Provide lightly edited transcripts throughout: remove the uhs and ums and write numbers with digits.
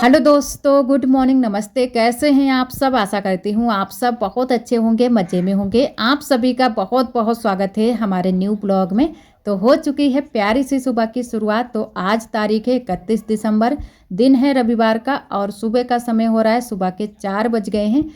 Hello दोस्तों, good morning, नमस्ते। कैसे हैं आप सब? आशा करती हूँ आप सब बहुत अच्छे होंगे, मज़े में होंगे। आप सभी का बहुत बहुत स्वागत है हमारे न्यू ब्लॉग में। तो हो चुकी है प्यारी सी सुबह की शुरुआत। तो आज तारीख है 31 दिसंबर, दिन है रविवार का और सुबह का समय हो रहा है, सुबह के 4 बज गए हैं।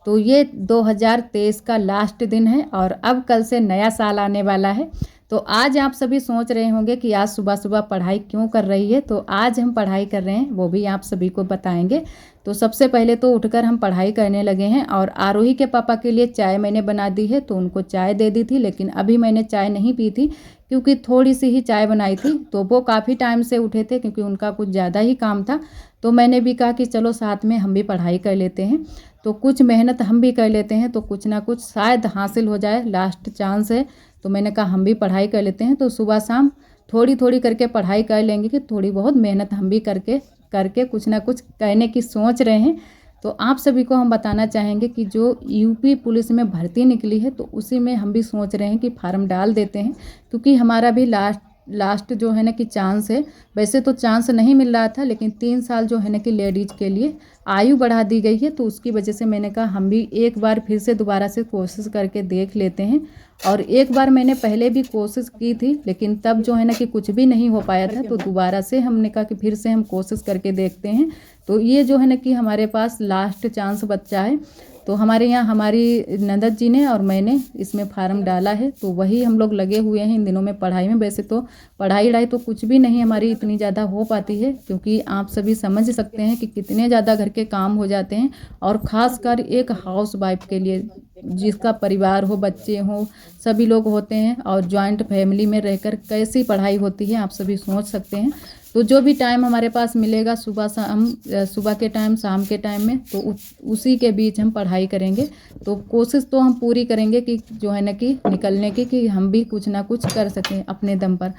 तो ये 2023 का लास्ट दिन है और अब कल से नया साल आने वाला है। तो आज आप सभी सोच रहे होंगे कि आज सुबह सुबह पढ़ाई क्यों कर रही है। तो आज हम पढ़ाई कर रहे हैं, वो भी आप सभी को बताएंगे। तो सबसे पहले तो उठकर हम पढ़ाई करने लगे हैं और आरोही के पापा के लिए चाय मैंने बना दी है, तो उनको चाय दे दी थी। लेकिन अभी मैंने चाय नहीं पी थी क्योंकि थोड़ी सी ही चाय बनाई थी। तो वो काफ़ी टाइम से उठे थे क्योंकि उनका कुछ ज़्यादा ही काम था। तो मैंने भी कहा कि चलो साथ में हम भी पढ़ाई कर लेते हैं, तो कुछ मेहनत हम भी कर लेते हैं, तो कुछ ना कुछ शायद हासिल हो जाए, लास्ट चांस है। तो मैंने कहा हम भी पढ़ाई कर लेते हैं। तो सुबह शाम थोड़ी थोड़ी करके पढ़ाई कर लेंगे कि थोड़ी बहुत मेहनत हम भी करके करके कुछ ना कुछ कहने की सोच रहे हैं। तो आप सभी को हम बताना चाहेंगे कि जो यूपी पुलिस में भर्ती निकली है, तो उसी में हम भी सोच रहे हैं कि फार्म डाल देते हैं, क्योंकि हमारा भी लास्ट जो है ना कि चांस है। वैसे तो चांस नहीं मिल रहा था, लेकिन 3 साल जो है ना कि लेडीज के लिए आयु बढ़ा दी गई है, तो उसकी वजह से मैंने कहा हम भी एक बार फिर से दोबारा से कोशिश करके देख लेते हैं। और एक बार मैंने पहले भी कोशिश की थी, लेकिन तब जो है ना कि कुछ भी नहीं हो पाया था। तो दोबारा से हमने कहा कि फिर से हम कोशिश करके देखते हैं। तो ये जो है ना कि हमारे पास लास्ट चांस बच्चा है। तो हमारे यहाँ हमारी ननद जी ने और मैंने इसमें फार्म डाला है, तो वही हम लोग लगे हुए हैं इन दिनों में पढ़ाई में। वैसे तो पढ़ाई तो कुछ भी नहीं हमारी इतनी ज़्यादा हो पाती है, क्योंकि आप सभी समझ सकते हैं कि कितने ज़्यादा घर के काम हो जाते हैं। और ख़ासकर एक हाउस वाइफ के लिए, जिसका परिवार हो, बच्चे हों, सभी लोग होते हैं और जॉइंट फैमिली में रहकर कैसी पढ़ाई होती है आप सभी सोच सकते हैं। तो जो भी टाइम हमारे पास मिलेगा सुबह शाम, सुबह के टाइम, शाम के टाइम में, तो उसी के बीच हम पढ़ाई करेंगे। तो कोशिश तो हम पूरी करेंगे कि जो है ना कि निकलने की, कि हम भी कुछ ना कुछ कर सकें अपने दम पर।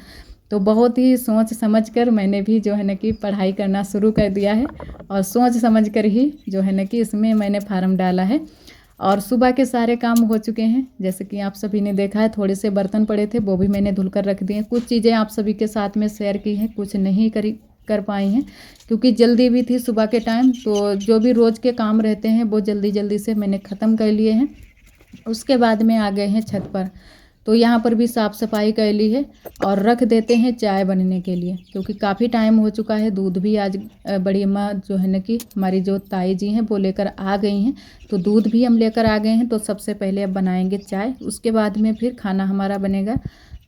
तो बहुत ही सोच समझ कर मैंने भी जो है ना कि पढ़ाई करना शुरू कर दिया है और सोच समझ कर ही जो है ना कि इसमें मैंने फार्म डाला है। और सुबह के सारे काम हो चुके हैं, जैसे कि आप सभी ने देखा है। थोड़े से बर्तन पड़े थे, वो भी मैंने धुल कर रख दिए। कुछ चीज़ें आप सभी के साथ में शेयर की हैं, कुछ नहीं कर पाई हैं क्योंकि जल्दी भी थी सुबह के टाइम। तो जो भी रोज़ के काम रहते हैं वो जल्दी जल्दी से मैंने ख़त्म कर लिए हैं। उसके बाद में आ गए हैं छत पर। तो यहाँ पर भी साफ़ सफाई कर ली है और रख देते हैं चाय बनने के लिए, क्योंकि काफ़ी टाइम हो चुका है। दूध भी आज बड़ी अम्मा जो है ना कि हमारी जो ताई जी हैं वो लेकर आ गई हैं, तो दूध भी हम लेकर आ गए हैं। तो सबसे पहले अब बनाएंगे चाय, उसके बाद में फिर खाना हमारा बनेगा।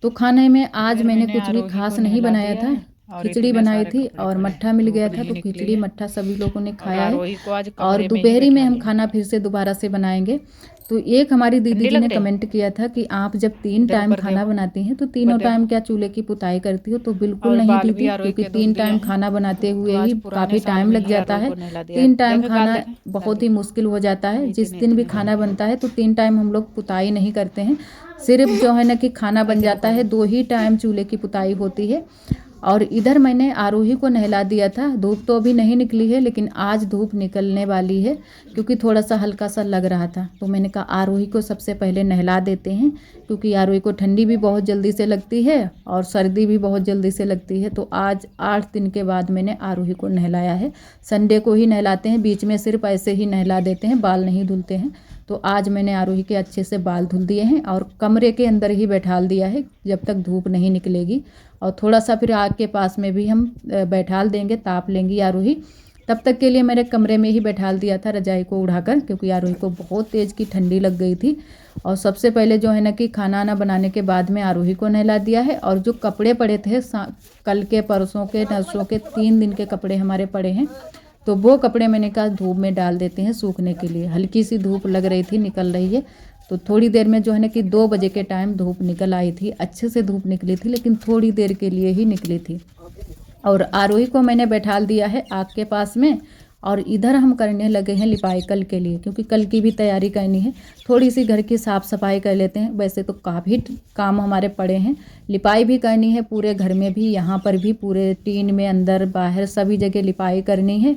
तो खाने में आज मैंने कुछ भी खास नहीं बनाया था, खिचड़ी बनाई थी और मट्ठा मिल गया था, तो खिचड़ी मट्ठा सभी लोगों ने खाया है। और दोपहरी में हम खाना फिर से दोबारा से बनाएंगे। तो एक हमारी दीदी जी ने कमेंट किया था कि आप जब 3 टाइम खाना बनाती हैं तो तीनों टाइम क्या चूल्हे की पुताई करती हो? तो बिल्कुल नहीं दीदी, क्योंकि 3 टाइम खाना बनाते हुए ही काफ़ी टाइम लग जाता है। 3 टाइम खाना बहुत ही मुश्किल हो जाता है। जिस दिन भी खाना बनता है तो 3 टाइम हम लोग पुताई नहीं करते हैं, सिर्फ जो है ना कि खाना बन जाता है, 2 ही टाइम चूल्हे की पुताई होती है। और इधर मैंने आरोही को नहला दिया था। धूप तो अभी नहीं निकली है, लेकिन आज धूप निकलने वाली है, क्योंकि थोड़ा सा हल्का सा लग रहा था। तो मैंने कहा आरोही को सबसे पहले नहला देते हैं, क्योंकि आरोही को ठंडी भी बहुत जल्दी से लगती है और सर्दी भी बहुत जल्दी से लगती है। तो आज 8 दिन के बाद मैंने आरोही को नहलाया है। संडे को ही नहलाते हैं, बीच में सिर्फ ऐसे ही नहला देते हैं, बाल नहीं धुलते हैं। तो आज मैंने आरोही के अच्छे से बाल धुल दिए हैं और कमरे के अंदर ही बैठाल दिया है जब तक धूप नहीं निकलेगी। और थोड़ा सा फिर आग के पास में भी हम बैठाल देंगे, ताप लेंगी आरोही। तब तक के लिए मैंने कमरे में ही बैठाल दिया था रजाई को उड़ाकर, क्योंकि आरोही को बहुत तेज़ की ठंडी लग गई थी। और सबसे पहले जो है ना कि खाना ना बनाने के बाद में आरोही को नहला दिया है। और जो कपड़े पड़े थे कल के, परसों के, नरसों के 3 दिन के कपड़े हमारे पड़े हैं, तो वो कपड़े मैंने कहा धूप में डाल देते हैं सूखने के लिए। हल्की सी धूप लग रही थी, निकल रही है। तो थोड़ी देर में जो है ना कि 2 बजे के टाइम धूप निकल आई थी, अच्छे से धूप निकली थी, लेकिन थोड़ी देर के लिए ही निकली थी। और आरोही को मैंने बैठाल दिया है आग के पास में। और इधर हम करने लगे हैं लिपाई कल के लिए, क्योंकि कल की भी तैयारी करनी है। थोड़ी सी घर की साफ़ सफाई कर लेते हैं। वैसे तो काफ़ी काम हमारे पड़े हैं, लिपाई भी करनी है पूरे घर में भी, यहाँ पर भी पूरे टीन में, अंदर बाहर सभी जगह लिपाई करनी है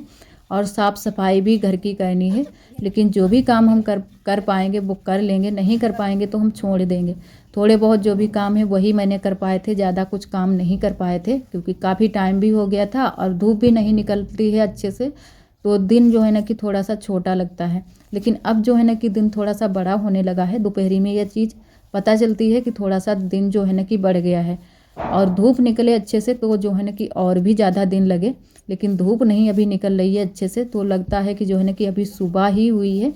और साफ़ सफाई भी घर की करनी है। लेकिन जो भी काम हम कर पाएंगे वो कर लेंगे, नहीं कर पाएंगे तो हम छोड़ देंगे। थोड़े बहुत जो भी काम है वही मैंने कर पाए थे, ज़्यादा कुछ काम नहीं कर पाए थे क्योंकि काफ़ी टाइम भी हो गया था और धूप भी नहीं निकलती है अच्छे से, तो दिन जो है ना कि थोड़ा सा छोटा लगता है। लेकिन अब जो है ना कि दिन थोड़ा सा बड़ा होने लगा है, दोपहरी में यह चीज़ पता चलती है कि थोड़ा सा दिन जो है ना कि बढ़ गया है और धूप निकले अच्छे से तो जो है ना कि और भी ज़्यादा दिन लगे, लेकिन धूप नहीं अभी निकल रही है अच्छे से, तो लगता है कि जो है ना कि अभी सुबह ही हुई है।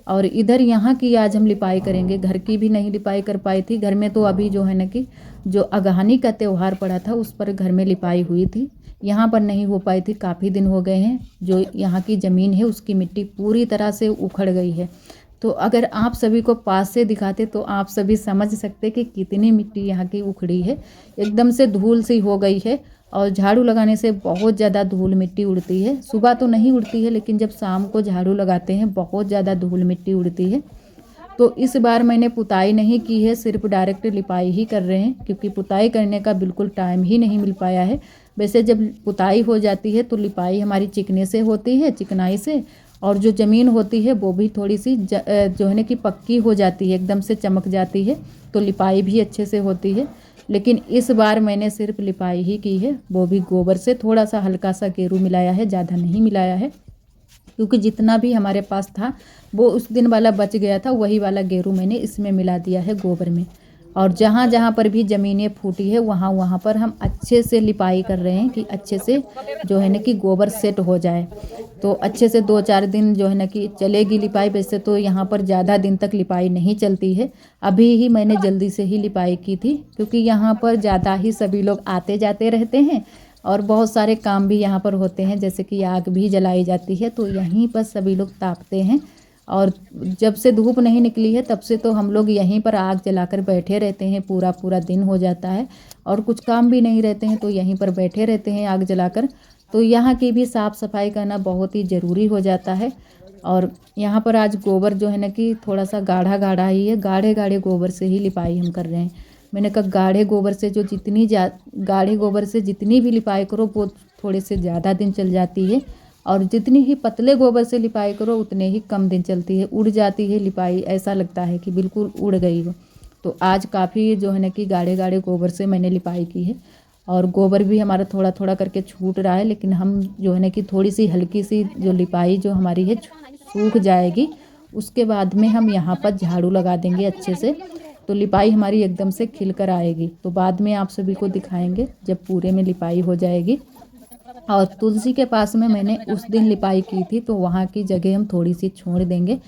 और इधर यहाँ की आज हम लिपाई करेंगे, घर की भी नहीं लिपाई कर पाई थी। घर में तो अभी जो है ना कि जो अगहनी का त्यौहार पड़ा था उस पर घर में लिपाई हुई थी, यहाँ पर नहीं हो पाई थी। काफ़ी दिन हो गए हैं, जो यहाँ की ज़मीन है उसकी मिट्टी पूरी तरह से उखड़ गई है। तो अगर आप सभी को पास से दिखाते तो आप सभी समझ सकते कि कितनी मिट्टी यहाँ की उखड़ी है, एकदम से धूल सी हो गई है। और झाड़ू लगाने से बहुत ज़्यादा धूल मिट्टी उड़ती है। सुबह तो नहीं उड़ती है, लेकिन जब शाम को झाड़ू लगाते हैं बहुत ज़्यादा धूल मिट्टी उड़ती है। तो इस बार मैंने पुताई नहीं की है, सिर्फ डायरेक्ट लिपाई ही कर रहे हैं क्योंकि पुताई करने का बिल्कुल टाइम ही नहीं मिल पाया है। वैसे जब पुताई हो जाती है तो लिपाई हमारी चिकने से होती है, चिकनाई से, और जो ज़मीन होती है वो भी थोड़ी सी जो है ना कि पक्की हो जाती है, एकदम से चमक जाती है, तो लिपाई भी अच्छे से होती है। लेकिन इस बार मैंने सिर्फ लिपाई ही की है, वो भी गोबर से, थोड़ा सा हल्का सा गेरू मिलाया है, ज़्यादा नहीं मिलाया है क्योंकि जितना भी हमारे पास था वो उस दिन वाला बच गया था, वही वाला गेरू मैंने इसमें मिला दिया है गोबर में। और जहाँ जहाँ पर भी ज़मीनें फूटी है वहाँ वहाँ पर हम अच्छे से लिपाई कर रहे हैं कि अच्छे से जो है ना कि गोबर सेट हो जाए। तो अच्छे से 2-4 दिन जो है ना कि चलेगी लिपाई। वैसे तो यहाँ पर ज़्यादा दिन तक लिपाई नहीं चलती है, अभी ही मैंने जल्दी से ही लिपाई की थी क्योंकि यहाँ पर ज़्यादा ही सभी लोग आते जाते रहते हैं और बहुत सारे काम भी यहाँ पर होते हैं, जैसे कि आग भी जलाई जाती है तो यहीं पर सभी लोग तापते हैं। और जब से धूप नहीं निकली है तब से तो हम लोग यहीं पर आग जलाकर बैठे रहते हैं, पूरा पूरा दिन हो जाता है और कुछ काम भी नहीं रहते हैं तो यहीं पर बैठे रहते हैं आग जलाकर। तो यहाँ की भी साफ़ सफाई करना बहुत ही ज़रूरी हो जाता है। और यहाँ पर आज गोबर जो है ना कि थोड़ा सा गाढ़ा गाढ़ा ही है, गाढ़े गाढ़े गोबर से ही लिपाई हम कर रहे हैं। मैंने कहा गाढ़े गोबर से जो गाढ़े गोबर से जितनी भी लिपाई करो वो थोड़े से ज़्यादा दिन चल जाती है, और जितनी ही पतले गोबर से लिपाई करो उतने ही कम दिन चलती है, उड़ जाती है लिपाई, ऐसा लगता है कि बिल्कुल उड़ गई हो। तो आज काफ़ी जो है ना कि गाढ़े गाढ़े गोबर से मैंने लिपाई की है और गोबर भी हमारा थोड़ा थोड़ा करके छूट रहा है, लेकिन हम जो है ना कि थोड़ी सी हल्की सी जो लिपाई जो हमारी है सूख जाएगी, उसके बाद में हम यहाँ पर झाड़ू लगा देंगे अच्छे से, तो लिपाई हमारी एकदम से खिल कर आएगी। तो बाद में आप सभी को दिखाएंगे जब पूरे में लिपाई हो जाएगी। और तुलसी के पास में मैंने उस दिन लिपाई की थी तो वहाँ की जगह हम थोड़ी सी छोड़ देंगे।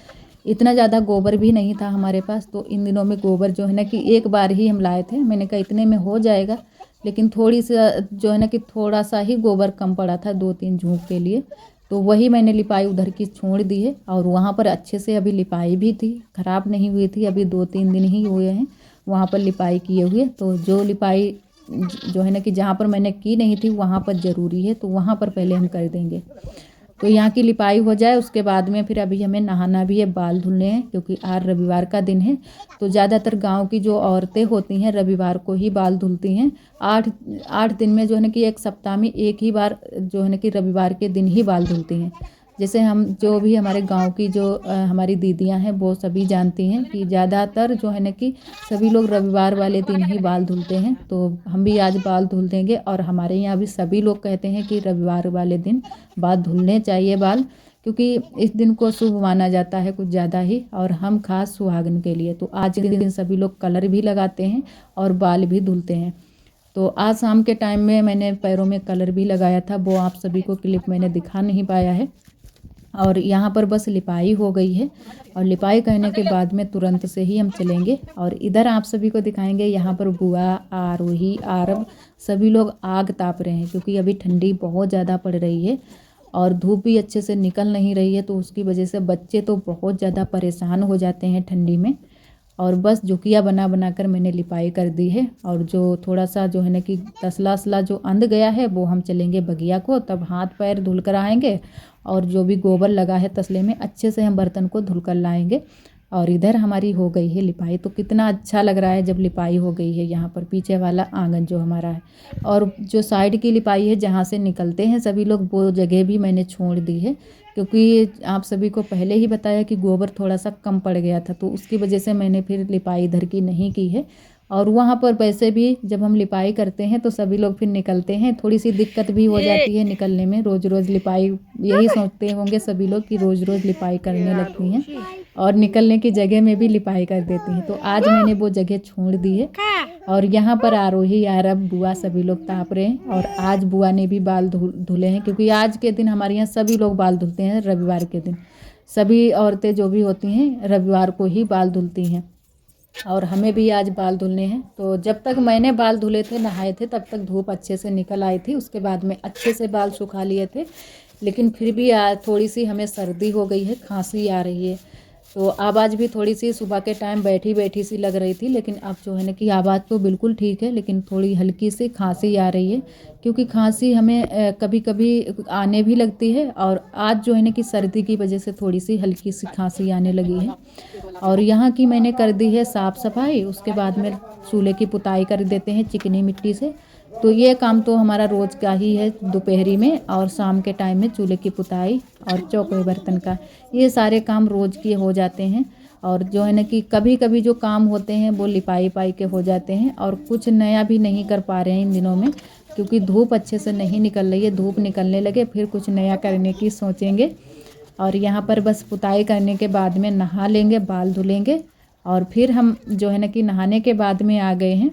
इतना ज़्यादा गोबर भी नहीं था हमारे पास, तो इन दिनों में गोबर जो है ना कि एक बार ही हम लाए थे, मैंने कहा इतने में हो जाएगा, लेकिन थोड़ी सा जो है ना कि थोड़ा सा ही गोबर कम पड़ा था 2-3 झूठ के लिए, तो वही मैंने लिपाई उधर की छोड़ दी है। और वहाँ पर अच्छे से अभी लिपाई भी थी, ख़राब नहीं हुई थी, अभी 2-3 दिन ही हुए हैं वहाँ पर लिपाई किए हुए। तो जो लिपाई जो है ना कि जहाँ पर मैंने की नहीं थी वहाँ पर ज़रूरी है, तो वहाँ पर पहले हम कर देंगे। तो यहाँ की लिपाई हो जाए उसके बाद में फिर अभी हमें नहाना भी है, बाल धुलने हैं क्योंकि आज रविवार का दिन है। तो ज़्यादातर गांव की जो औरतें होती हैं रविवार को ही बाल धुलती हैं। 8 दिन में जो है ना कि एक सप्ताह में एक ही बार जो है ना कि रविवार के दिन ही बाल धुलती हैं। जैसे हम जो भी हमारे गांव की जो हमारी दीदियां हैं वो सभी जानती हैं कि ज़्यादातर जो है ना कि सभी लोग रविवार वाले दिन ही बाल धुलते हैं। तो हम भी आज बाल धुल देंगे और हमारे यहाँ भी सभी लोग कहते हैं कि रविवार वाले दिन बाल धुलने चाहिए बाल, क्योंकि इस दिन को शुभ माना जाता है कुछ ज़्यादा ही, और हम खास सुहागन के लिए। तो आज के दिन सभी लोग कलर भी लगाते हैं और बाल भी धुलते हैं। तो आज शाम के टाइम में मैंने पैरों में कलर भी लगाया था, वो आप सभी को क्लिप मैंने दिखा नहीं पाया है। और यहाँ पर बस लिपाई हो गई है और लिपाई करने के बाद में तुरंत से ही हम चलेंगे। और इधर आप सभी को दिखाएंगे, यहाँ पर बुआ, आरोही, आरब सभी लोग आग ताप रहे हैं क्योंकि अभी ठंडी बहुत ज़्यादा पड़ रही है और धूप भी अच्छे से निकल नहीं रही है, तो उसकी वजह से बच्चे तो बहुत ज़्यादा परेशान हो जाते हैं ठंडी में। और बस झुकिया बना बना कर मैंने लिपाई कर दी है। और जो थोड़ा सा जो है ना कि तसला असला जो अंध गया है वो हम चलेंगे बगिया को, तब हाथ पैर धुल कर आएंगे और जो भी गोबर लगा है तसले में अच्छे से हम बर्तन को धुल कर लाएंगे। और इधर हमारी हो गई है लिपाई, तो कितना अच्छा लग रहा है जब लिपाई हो गई है। यहाँ पर पीछे वाला आंगन जो हमारा है और जो साइड की लिपाई है जहाँ से निकलते हैं सभी लोग, वो जगह भी मैंने छोड़ दी है क्योंकि आप सभी को पहले ही बताया कि गोबर थोड़ा सा कम पड़ गया था, तो उसकी वजह से मैंने फिर लिपाई इधर की नहीं की है। और वहाँ पर वैसे भी जब हम लिपाई करते हैं तो सभी लोग फिर निकलते हैं, थोड़ी सी दिक्कत भी हो जाती है निकलने में। रोज़ रोज़ लिपाई, यही सोचते होंगे सभी लोग कि रोज़ रोज़ लिपाई करने लगती हैं और निकलने की जगह में भी लिपाई कर देती हैं। तो आज मैंने वो जगह छोड़ दी है और यहाँ पर आरोही, आरब, बुआ सभी लोग ताप रहे हैं। और आज बुआ ने भी बाल धुले हैं, क्योंकि आज के दिन हमारे यहाँ सभी लोग बाल धुलते हैं। रविवार के दिन सभी औरतें जो भी होती हैं रविवार को ही बाल धुलती हैं और हमें भी आज बाल धुलने हैं। तो जब तक मैंने बाल धुले थे, नहाए थे, तब तक धूप अच्छे से निकल आई थी। उसके बाद में अच्छे से बाल सुखा लिए थे, लेकिन फिर भी आज थोड़ी सी हमें सर्दी हो गई है, खांसी आ रही है। तो आवाज़ भी थोड़ी सी सुबह के टाइम बैठी बैठी सी लग रही थी, लेकिन अब जो है ना कि आवाज़ तो बिल्कुल ठीक है, लेकिन थोड़ी हल्की सी खांसी आ रही है। क्योंकि खांसी हमें कभी कभी आने भी लगती है और आज जो है ना कि सर्दी की वजह से थोड़ी सी हल्की सी खांसी आने लगी है। और यहाँ की मैंने कर दी है साफ़ सफाई। उसके बाद में चूल्हे की पुताई कर देते हैं चिकनी मिट्टी से। तो ये काम तो हमारा रोज़ का ही है, दोपहरी में और शाम के टाइम में चूल्हे की पुताई और चौके बर्तन का, ये सारे काम रोज़ के हो जाते हैं। और जो है ना कि कभी कभी जो काम होते हैं वो लिपाई पाई के हो जाते हैं और कुछ नया भी नहीं कर पा रहे हैं इन दिनों में, क्योंकि धूप अच्छे से नहीं निकल रही है। धूप निकलने लगे फिर कुछ नया करने की सोचेंगे। और यहाँ पर बस पुताई करने के बाद में नहा लेंगे, बाल धुलेंगे और फिर हम जो है ना कि नहाने के बाद में आ गए हैं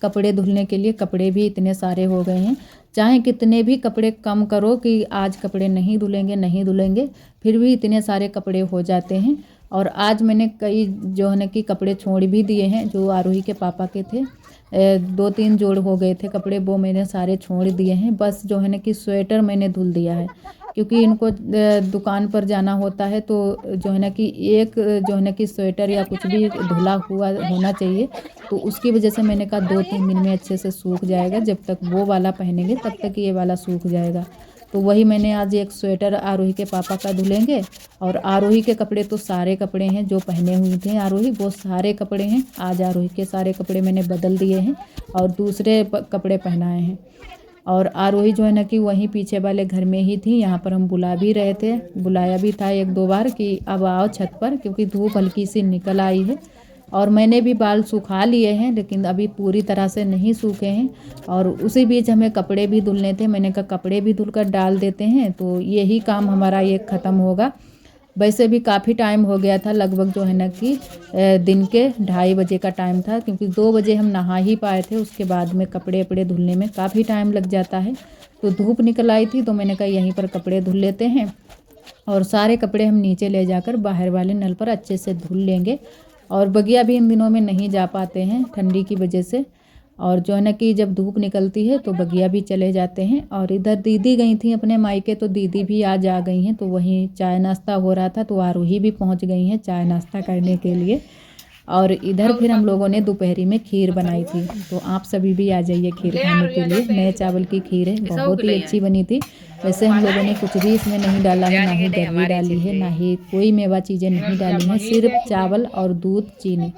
कपड़े धुलने के लिए। कपड़े भी इतने सारे हो गए हैं, चाहे कितने भी कपड़े कम करो कि आज कपड़े नहीं धुलेंगे, फिर भी इतने सारे कपड़े हो जाते हैं। और आज मैंने कई जो है ना कि कपड़े छोड़ भी दिए हैं, जो आरोही के पापा के थे। 2-3 जोड़ हो गए थे कपड़े, वो मैंने सारे छोड़ दिए हैं। बस जो है ना कि स्वेटर मैंने धुल दिया है, क्योंकि इनको दुकान पर जाना होता है। तो जो है ना कि एक जो है ना कि स्वेटर या कुछ भी धुला हुआ होना चाहिए। तो उसकी वजह से मैंने कहा 2-3 दिन में अच्छे से सूख जाएगा, जब तक वो वाला पहनेंगे तब तक ये वाला सूख जाएगा। तो वही मैंने आज एक स्वेटर आरोही के पापा का धुलेंगे। और आरोही के कपड़े तो सारे कपड़े हैं जो पहने हुए थे आरोही, वो सारे कपड़े हैं। आज आरोही के सारे कपड़े मैंने बदल दिए हैं और दूसरे कपड़े पहनाए हैं। और आरोही जो है ना कि वहीं पीछे वाले घर में ही थी। यहाँ पर हम बुला भी रहे थे, बुलाया भी था 1-2 बार कि अब आओ छत पर, क्योंकि धूप हल्की सी निकल आई है। और मैंने भी बाल सुखा लिए हैं, लेकिन अभी पूरी तरह से नहीं सूखे हैं। और उसी बीच हमें कपड़े भी धुलने थे। मैंने कहा कपड़े भी धुलकर डाल देते हैं, तो यही काम हमारा ये ख़त्म होगा। वैसे भी काफ़ी टाइम हो गया था, लगभग जो है ना कि दिन के 2:30 बजे का टाइम था, क्योंकि 2 बजे हम नहा ही पाए थे। उसके बाद में कपड़े वपड़े धुलने में काफ़ी टाइम लग जाता है। तो धूप निकल आई थी, तो मैंने कहा यहीं पर कपड़े धुल लेते हैं और सारे कपड़े हम नीचे ले जाकर बाहर वाले नल पर अच्छे से धुल लेंगे। और बगिया भी इन दिनों में नहीं जा पाते हैं ठंडी की वजह से। और जो है ना कि जब धूप निकलती है तो बगिया भी चले जाते हैं। और इधर दीदी गई थी अपने मायके, तो दीदी भी आज आ गई हैं। तो वहीं चाय नाश्ता हो रहा था, तो आरोही भी पहुंच गई हैं चाय नाश्ता करने के लिए। और इधर फिर हम लोगों ने दोपहरी में खीर बनाई थी, तो आप सभी भी आ जाइए खीर खाने के लिए। नए चावल की खीर है, बहुत ही अच्छी बनी थी। वैसे हम लोगों ने कुछ भी इसमें नहीं डाला है, ना ही दही डाली है, ना ही कोई मेवा चीज़ें नहीं डाली हैं, सिर्फ चावल और दूध, चीनी,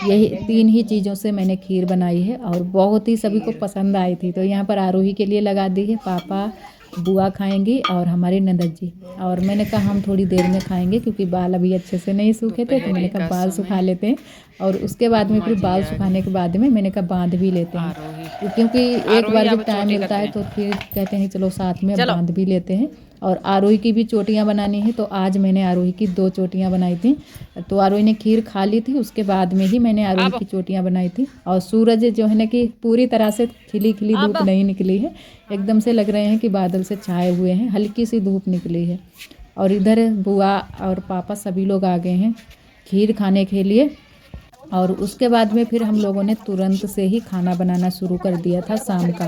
यही 3 ही चीज़ों से मैंने खीर बनाई है और बहुत ही सभी को पसंद आई थी। तो यहाँ पर आरोही के लिए लगा दी है, पापा बुआ खाएंगी और हमारे ननद जी। और मैंने कहा हम थोड़ी देर में खाएंगे, क्योंकि बाल अभी अच्छे से नहीं सूखे थे, तो मैंने कहा बाल सुखा लेते हैं और उसके बाद में फिर बाल सुखाने के बाद में मैंने कहा बांध भी लेते हैं। क्योंकि एक बार जब टाइम मिलता है तो फिर कहते हैं चलो साथ में बांध भी लेते हैं। और आरोही की भी चोटियाँ बनानी है, तो आज मैंने आरोही की 2 चोटियाँ बनाई थी। तो आरोही ने खीर खा ली थी, उसके बाद में ही मैंने आरोही की चोटियाँ बनाई थी। और सूरज जो है ना कि पूरी तरह से खिली खिली धूप नहीं निकली है, एकदम से लग रहे हैं कि बादल से छाए हुए हैं, हल्की सी धूप निकली है। और इधर बुआ और पापा सभी लोग आ गए हैं खीर खाने के लिए। और उसके बाद में फिर हम लोगों ने तुरंत से ही खाना बनाना शुरू कर दिया था शाम का।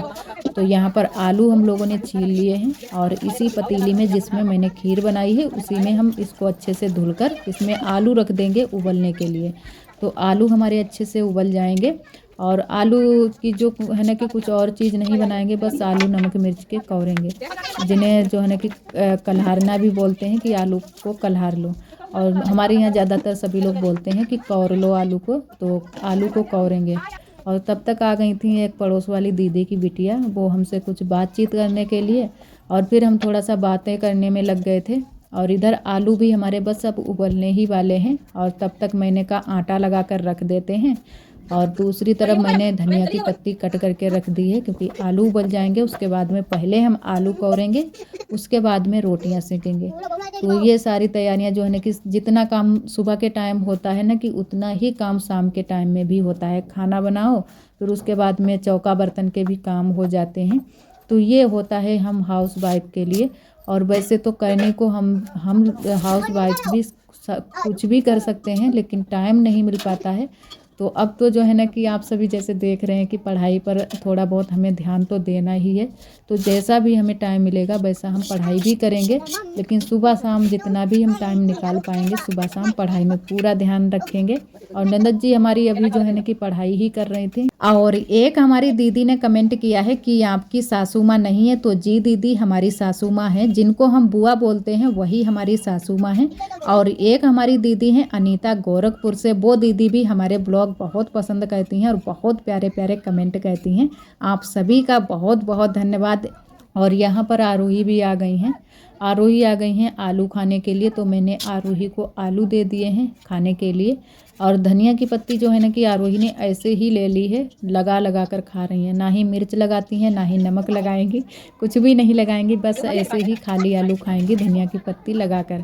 तो यहाँ पर आलू हम लोगों ने छील लिए हैं और इसी पतीली में जिसमें मैंने खीर बनाई है उसी में हम इसको अच्छे से धुलकर इसमें आलू रख देंगे उबलने के लिए। तो आलू हमारे अच्छे से उबल जाएंगे। और आलू की जो है ना कि कुछ और चीज़ नहीं बनाएंगे, बस आलू नमक मिर्च के कौरेंगे, जिन्हें जो है ना कि कल्हारना भी बोलते हैं, कि आलू को कल्हार लो। और हमारे यहाँ ज़्यादातर सभी लोग बोलते हैं कि कौर लो आलू को, तो आलू को कौरेंगे। और तब तक आ गई थी एक पड़ोस वाली दीदी की बिटिया, वो हमसे कुछ बातचीत करने के लिए, और फिर हम थोड़ा सा बातें करने में लग गए थे। और इधर आलू भी हमारे बस अब उबलने ही वाले हैं, और तब तक मैंने कहा आटा लगा कर रख देते हैं। और दूसरी तरफ मैंने धनिया की पत्ती कट करके रख दी है, क्योंकि आलू उबल जाएंगे उसके बाद में पहले हम आलू कौरेंगे, उसके बाद में रोटियां सेकेंगे। तो ये सारी तैयारियां जो है ना कि जितना काम सुबह के टाइम होता है ना कि उतना ही काम शाम के टाइम में भी होता है। खाना बनाओ, फिर उसके बाद में चौका बर्तन के भी काम हो जाते हैं। तो ये होता है हम हाउस वाइफ के लिए। और वैसे तो करने को हम हाउस वाइफ भी कुछ भी कर सकते हैं, लेकिन टाइम नहीं मिल पाता है। तो अब तो जो है ना कि आप सभी जैसे देख रहे हैं कि पढ़ाई पर थोड़ा बहुत हमें ध्यान तो देना ही है। तो जैसा भी हमें टाइम मिलेगा वैसा हम पढ़ाई भी करेंगे, लेकिन सुबह शाम जितना भी हम टाइम निकाल पाएंगे सुबह शाम पढ़ाई में पूरा ध्यान रखेंगे। और नंदन जी हमारी अभी जो है ना कि पढ़ाई ही कर रही थी। और एक हमारी दीदी ने कमेंट किया है कि आपकी सासू माँ नहीं है। तो जी दीदी, हमारी सासू माँ है, जिनको हम बुआ बोलते हैं वही हमारी सासू माँ है। और एक हमारी दीदी हैं अनीता गोरखपुर से, वो दीदी भी हमारे ब्लॉग बहुत पसंद करती हैं और बहुत प्यारे प्यारे कमेंट करती हैं। आप सभी का बहुत बहुत धन्यवाद। और यहाँ पर आरोही भी आ गई हैं। आरोही आ गई हैं आलू खाने के लिए, तो मैंने आरोही को आलू दे दिए हैं खाने के लिए। और धनिया की पत्ती जो है ना कि आरोही ने ऐसे ही ले ली है, लगा लगा कर खा रही हैं। ना ही मिर्च लगाती हैं, ना ही नमक लगाएंगी, कुछ भी नहीं लगाएंगी, बस ऐसे ही खाली आलू खाएंगी धनिया की पत्ती लगाकर।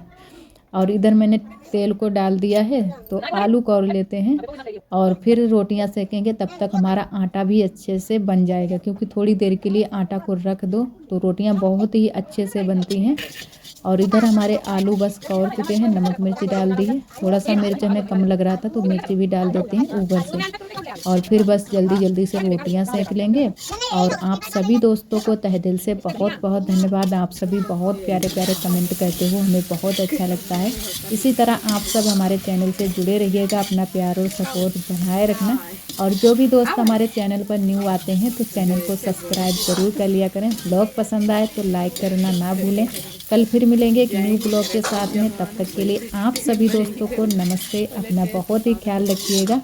और इधर मैंने तेल को डाल दिया है, तो आलू कौर लेते हैं और फिर रोटियां सेकेंगे। तब तक हमारा आटा भी अच्छे से बन जाएगा, क्योंकि थोड़ी देर के लिए आटा को रख दो तो रोटियां बहुत ही अच्छे से बनती हैं। और इधर हमारे आलू बस कौर चुके हैं, नमक मिर्ची डाल दी है। थोड़ा सा मिर्च हमें कम लग रहा था तो मिर्ची भी डाल देते हैं ऊपर से। और फिर बस जल्दी जल्दी से रोटियां सेक लेंगे। और आप सभी दोस्तों को तहे दिल से बहुत बहुत धन्यवाद। आप सभी बहुत प्यारे प्यारे कमेंट करते हो, हमें बहुत अच्छा लगता है। इसी तरह आप सब हमारे चैनल से जुड़े रहिएगा, अपना प्यार और सपोर्ट बनाए रखना। और जो भी दोस्त हमारे चैनल पर न्यू आते हैं तो चैनल को सब्सक्राइब ज़रूर कर लिया करें। ब्लॉग पसंद आए तो लाइक करना ना भूलें। कल फिर मिलेंगे एक न्यू ब्लॉग के साथ में, तब तक के लिए आप सभी दोस्तों को नमस्ते। अपना बहुत ही ख्याल रखिएगा।